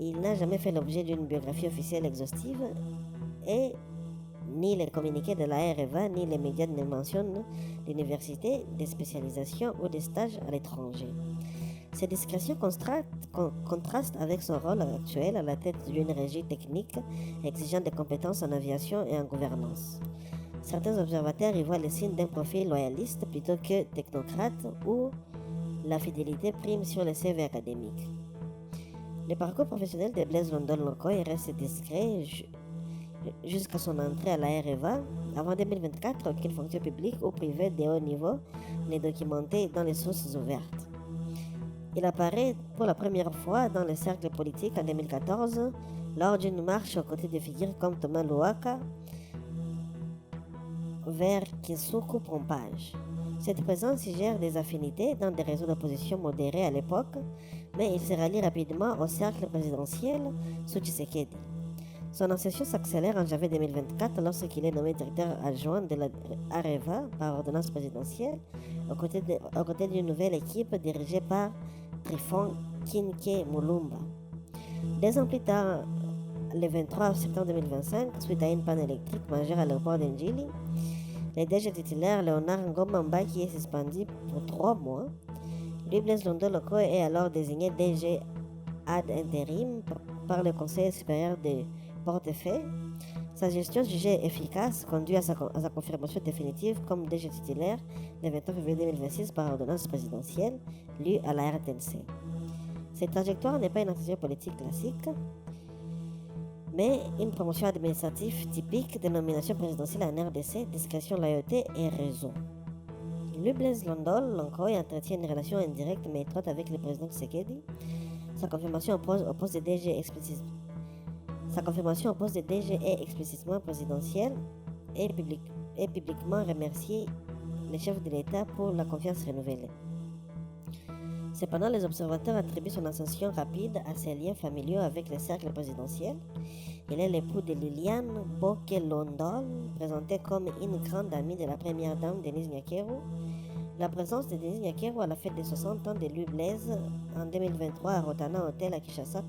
Il n'a jamais fait l'objet d'une biographie officielle exhaustive et ni les communiqués de la REVA ni les médias ne mentionnent l'université, des spécialisations ou des stages à l'étranger. Ces discrétions contrastent avec son rôle actuel à la tête d'une régie technique exigeant des compétences en aviation et en gouvernance. Certains observateurs y voient le signe d'un profil loyaliste plutôt que technocrate où la fidélité prime sur le CV académique. Le parcours professionnel de Blaise Londol Lokoy reste discret jusqu'à son entrée à la REVA. Avant 2024, aucune fonction publique ou privée de haut niveau n'est documentée dans les sources ouvertes. Il apparaît pour la première fois dans le cercle politique en 2014 lors d'une marche aux côtés de figures comme Thomas Louaka vers Kinsuku Pompage. Cette présence suggère des affinités dans des réseaux d'opposition modérés à l'époque, mais il se rallie rapidement au cercle présidentiel sous Tshisekedi. Son ascension s'accélère en janvier 2024 lorsqu'il est nommé directeur adjoint de la AREVA par ordonnance présidentielle aux côtés d'une nouvelle équipe dirigée par Trifon Kinke Mulumba. 2 ans plus tard, le 23 septembre 2025, suite à une panne électrique majeure à l'aéroport d'Njili, le DG titulaire Léonard Ngoma Mbaki est suspendu pour 3 mois. Lui, Blaise Londol Lokoy est alors désigné DG ad intérim par le Conseil supérieur des portefeuilles. Sa gestion jugée efficace conduit à sa confirmation définitive comme DG titulaire le 29 février 2026 par ordonnance présidentielle lue à la RTNC. Cette trajectoire n'est pas une ascension politique classique, mais une promotion administrative typique de nomination présidentielle en RDC, discrétion, loyauté et réseau. Lui, Blaise Londol Lokoy entretient une relation indirecte mais étroite avec le président Tshisekedi. Sa confirmation au poste de DG est explicitement présidentielle et publiquement remercié le chef de l'État pour la confiance renouvelée. Cependant, les observateurs attribuent son ascension rapide à ses liens familiaux avec le cercle présidentiel. Il est l'époux de Liliane Boke Londol, présentée comme une grande amie de la première dame Denise Nyakeru. La présence de Denise Nyakeru à la fête des 60 ans de Louis Blaise en 2023 à Rotana Hotel à Kinshasa